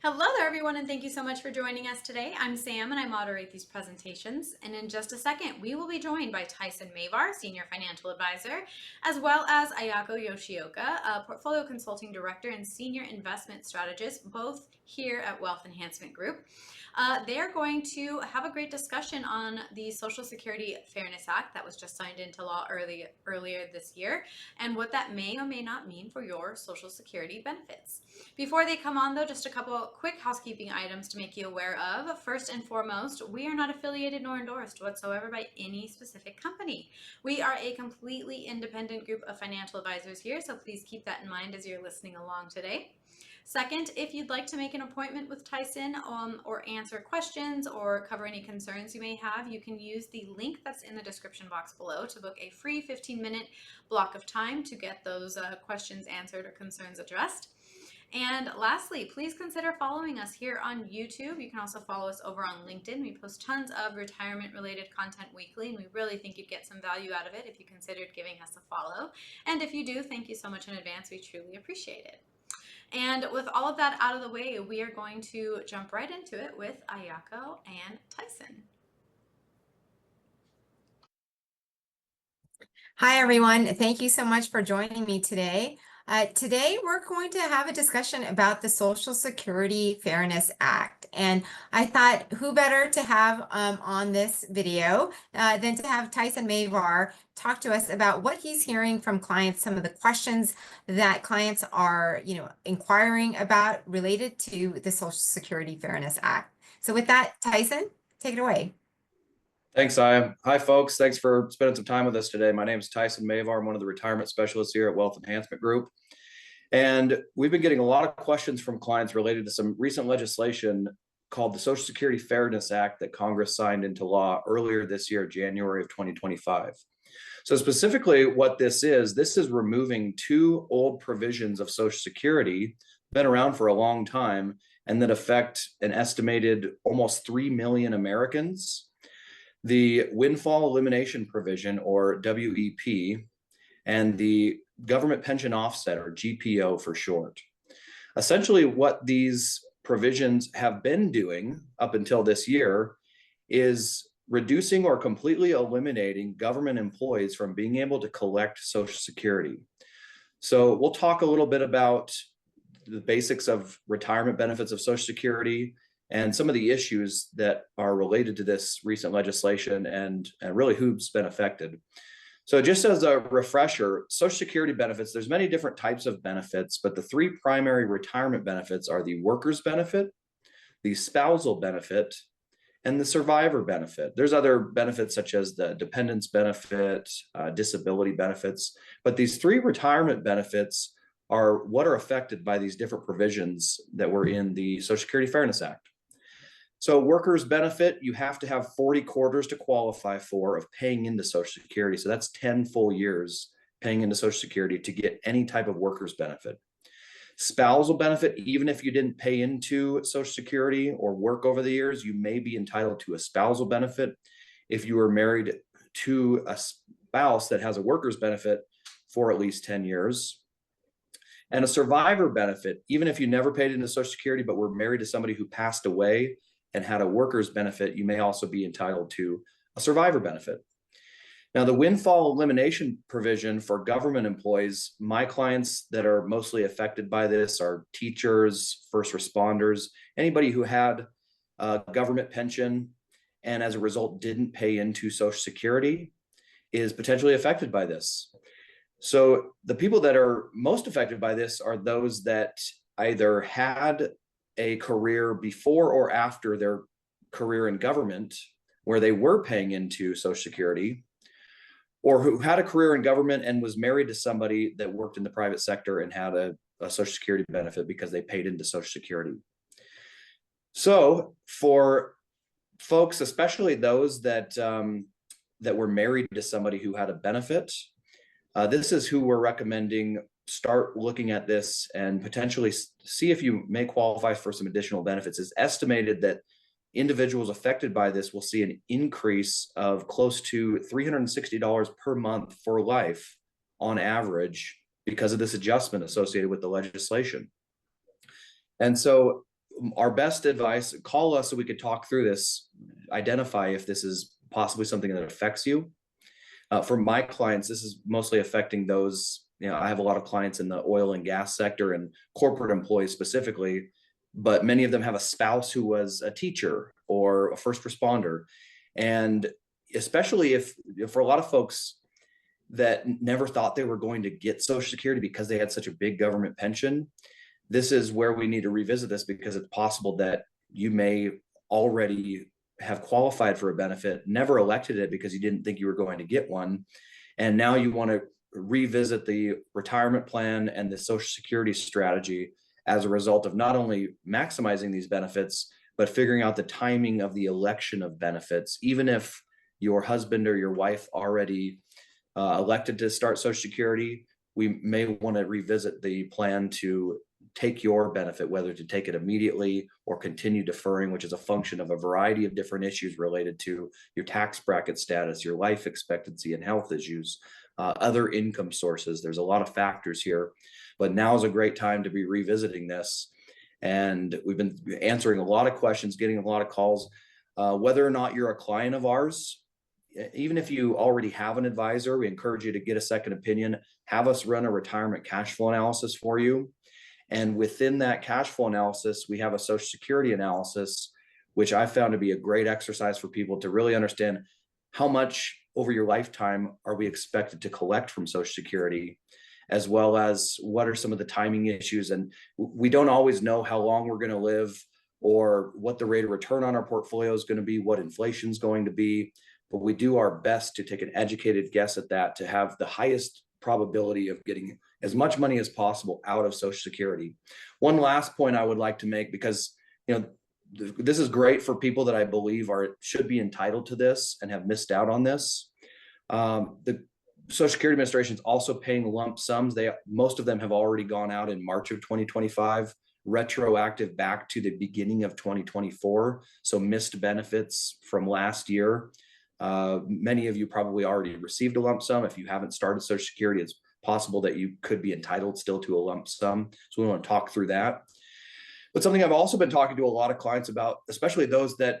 Hello there, everyone, and thank you so much for joining us today. I'm Sam, and I moderate these presentations. And in just a second, we will be joined by Tyson Mavar, Senior Financial Advisor, as well as Ayako Yoshioka, a Portfolio Consulting Director and Senior Investment Strategist, both here at Wealth Enhancement Group. They are going to have a great discussion on the Social Security Fairness Act that was just signed into law earlier this year, and what that may or may not mean for your Social Security benefits. Before they come on, though, just a couple quick housekeeping items to make you aware of. First and foremost, we are not affiliated nor endorsed whatsoever by any specific company. We are a completely independent group of financial advisors here, so please keep that in mind as you're listening along today. Second, if you'd like to make an appointment with Tyson or answer questions or cover any concerns you may have, you can use the link that's in the description box below to book a free 15-minute block of time to get those questions answered or concerns addressed. And lastly, please consider following us here on YouTube. You can also follow us over on LinkedIn. We post tons of retirement-related content weekly, and we really think you'd get some value out of it if you considered giving us a follow. And if you do, thank you so much in advance. We truly appreciate it. And with all of that out of the way, we are going to jump right into it with Ayako and Tyson. Hi, everyone. Thank you so much for joining me today. Today, we're going to have a discussion about the Social Security Fairness Act. And I thought who better to have on this video than to have Tyson Mavar talk to us about what he's hearing from clients, some of the questions that clients are, inquiring about related to the Social Security Fairness Act. So with that, Tyson, take it away. Thanks, Aya. Hi, folks. Thanks for spending some time with us today. My name is Tyson Mavar. I'm one of the retirement specialists here at Wealth Enhancement Group. And we've been getting a lot of questions from clients related to some recent legislation called the Social Security Fairness Act that Congress signed into law earlier this year, January of 2025. So specifically what this is removing two old provisions of Social Security, been around for a long time, and that affect an estimated almost 3 million Americans. The windfall elimination provision, or WEP, and the government pension offset, or GPO for short. Essentially, what these provisions have been doing up until this year is reducing or completely eliminating government employees from being able to collect Social Security. So we'll talk a little bit about the basics of retirement benefits of Social Security and some of the issues that are related to this recent legislation and really who's been affected. So just as a refresher, Social Security benefits, there's many different types of benefits, but the three primary retirement benefits are the workers' benefit, the spousal benefit, and the survivor benefit. There's other benefits such as the dependents benefit, disability benefits, but these three retirement benefits are what are affected by these different provisions that were in the Social Security Fairness Act. So workers' benefit, you have to have 40 quarters to qualify for of paying into Social Security. So that's 10 full years paying into Social Security to get any type of workers' benefit. Spousal benefit, even if you didn't pay into Social Security or work over the years, you may be entitled to a spousal benefit if you were married to a spouse that has a workers' benefit for at least 10 years. And a survivor benefit, even if you never paid into Social Security but were married to somebody who passed away and had a workers' benefit, you may also be entitled to a survivor benefit. Now, the windfall elimination provision for government employees, my clients that are mostly affected by this are teachers, first responders, anybody who had a government pension and as a result didn't pay into Social Security is potentially affected by this. So the people that are most affected by this are those that either had a career before or after their career in government where they were paying into Social Security, or who had a career in government and was married to somebody that worked in the private sector and had a Social Security benefit because they paid into Social Security. So for folks, especially those that were married to somebody who had a benefit, this is who we're recommending start looking at this and potentially see if you may qualify for some additional benefits. It's estimated that individuals affected by this will see an increase of close to $360 per month for life on average because of this adjustment associated with the legislation. And so our best advice, call us so we could talk through this, identify if this is possibly something that affects you. For my clients, this is mostly affecting those, I have a lot of clients in the oil and gas sector and corporate employees specifically, but many of them have a spouse who was a teacher or a first responder. And especially if for a lot of folks that never thought they were going to get Social Security because they had such a big government pension, this is where we need to revisit this, because it's possible that you may already have qualified for a benefit, never elected it because you didn't think you were going to get one. And now you want to revisit the retirement plan and the Social Security strategy as a result of not only maximizing these benefits, but figuring out the timing of the election of benefits. Even if your husband or your wife already elected to start Social Security, we may want to revisit the plan to take your benefit, whether to take it immediately or continue deferring, which is a function of a variety of different issues related to your tax bracket status, your life expectancy and health issues, other income sources. There's a lot of factors here, but now is a great time to be revisiting this. And we've been answering a lot of questions, getting a lot of calls. Whether or not you're a client of ours, even if you already have an advisor, we encourage you to get a second opinion, have us run a retirement cash flow analysis for you. And within that cash flow analysis, we have a Social Security analysis, which I found to be a great exercise for people to really understand how much over your lifetime are we expected to collect from Social Security, as well as what are some of the timing issues. And we don't always know how long we're going to live or what the rate of return on our portfolio is going to be, what inflation is going to be, but we do our best to take an educated guess at that, to have the highest probability of getting as much money as possible out of Social Security. One last point I would like to make, because this is great for people that I believe should be entitled to this and have missed out on this. The Social Security Administration is also paying lump sums. Most of them have already gone out in March of 2025, retroactive back to the beginning of 2024. So missed benefits from last year. Many of you probably already received a lump sum. If you haven't started Social Security, it's possible that you could be entitled still to a lump sum. So we want to talk through that. But something I've also been talking to a lot of clients about, especially those that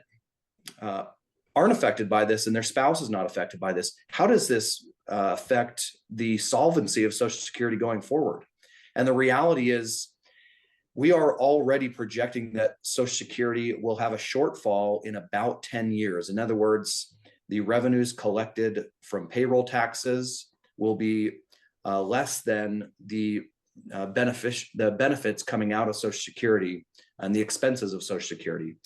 aren't affected by this and their spouse is not affected by this, how does this affect the solvency of Social Security going forward? And the reality is, we are already projecting that Social Security will have a shortfall in about 10 years. In other words, the revenues collected from payroll taxes will be less than the benefits coming out of Social Security and the expenses of Social Security,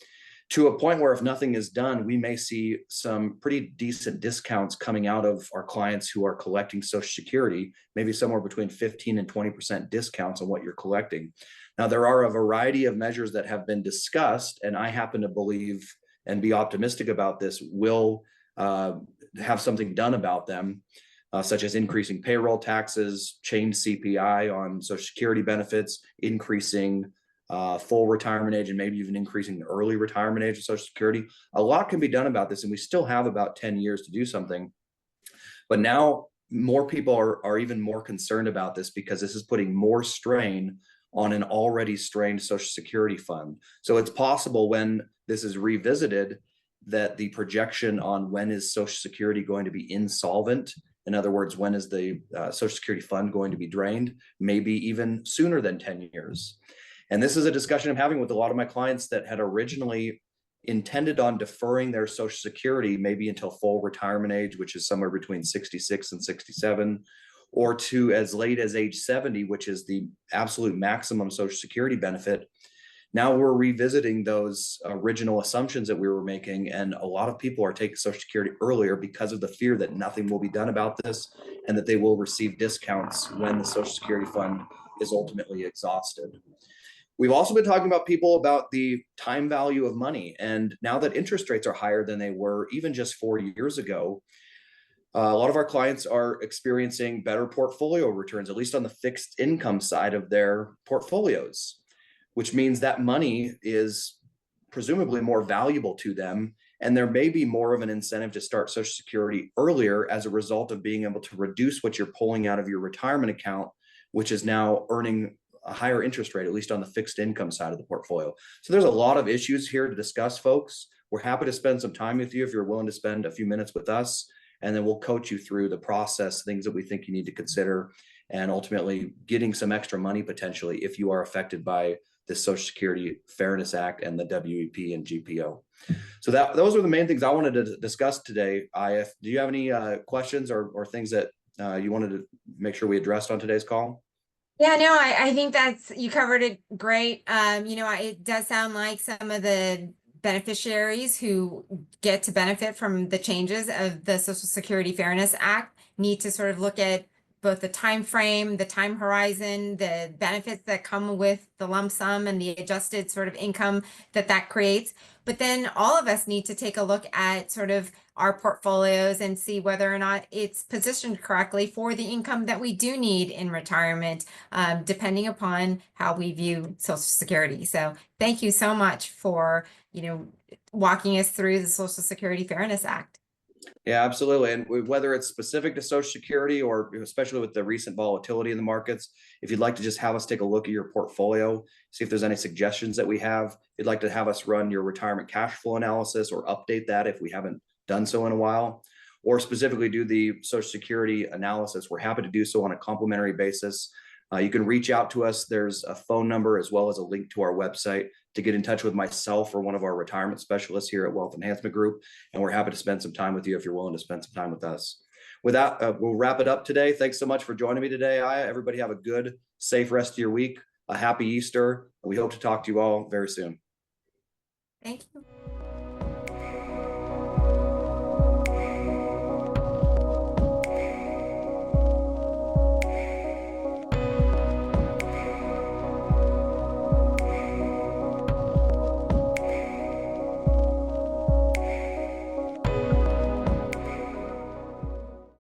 to a point where if nothing is done, we may see some pretty decent discounts coming out of our clients who are collecting Social Security, maybe somewhere between 15 and 20% discounts on what you're collecting. Now, there are a variety of measures that have been discussed, and I happen to believe and be optimistic about this will have something done about them, such as increasing payroll taxes, change CPI on Social Security benefits, increasing full retirement age, and maybe even increasing the early retirement age of Social Security. A lot can be done about this, and we still have about 10 years to do something. But now more people are even more concerned about this, because this is putting more strain on an already strained Social Security fund. So it's possible when this is revisited that the projection on when is Social Security going to be insolvent, in other words, when is the Social Security fund going to be drained, maybe even sooner than 10 years. And this is a discussion I'm having with a lot of my clients that had originally intended on deferring their Social Security maybe until full retirement age, which is somewhere between 66 and 67, or to as late as age 70, which is the absolute maximum Social Security benefit. Now we're revisiting those original assumptions that we were making, and a lot of people are taking Social Security earlier because of the fear that nothing will be done about this and that they will receive discounts when the Social Security fund is ultimately exhausted. We've also been talking about people about the time value of money, and now that interest rates are higher than they were even just 4 years ago, a lot of our clients are experiencing better portfolio returns, at least on the fixed income side of their portfolios, which means that money is presumably more valuable to them. And there may be more of an incentive to start Social Security earlier as a result of being able to reduce what you're pulling out of your retirement account, which is now earning a higher interest rate, at least on the fixed income side of the portfolio. So there's a lot of issues here to discuss, folks. We're happy to spend some time with you if you're willing to spend a few minutes with us, and then we'll coach you through the process, things that we think you need to consider, and ultimately getting some extra money potentially if you are affected by the Social Security Fairness Act and the WEP and GPO. So those are the main things I wanted to discuss today. Do you have any questions or things that you wanted to make sure we addressed on today's call? Yeah, no, I think you covered it great. It does sound like some of the beneficiaries who get to benefit from the changes of the Social Security Fairness Act need to sort of look at both the time frame, the time horizon, the benefits that come with the lump sum and the adjusted sort of income that creates. But then all of us need to take a look at sort of our portfolios and see whether or not it's positioned correctly for the income that we do need in retirement, depending upon how we view Social Security. So thank you so much for, walking us through the Social Security Fairness Act. Yeah, absolutely. And whether it's specific to Social Security or especially with the recent volatility in the markets, if you'd like to just have us take a look at your portfolio, see if there's any suggestions that we have, if you'd like to have us run your retirement cash flow analysis or update that if we haven't done so in a while, or specifically do the Social Security analysis, we're happy to do so on a complimentary basis. You can reach out to us. There's a phone number as well as a link to our website to get in touch with myself or one of our retirement specialists here at Wealth Enhancement Group. And we're happy to spend some time with you if you're willing to spend some time with us. With that, we'll wrap it up today. Thanks so much for joining me today, Aya. Everybody have a good, safe rest of your week. A happy Easter. We hope to talk to you all very soon. Thank you.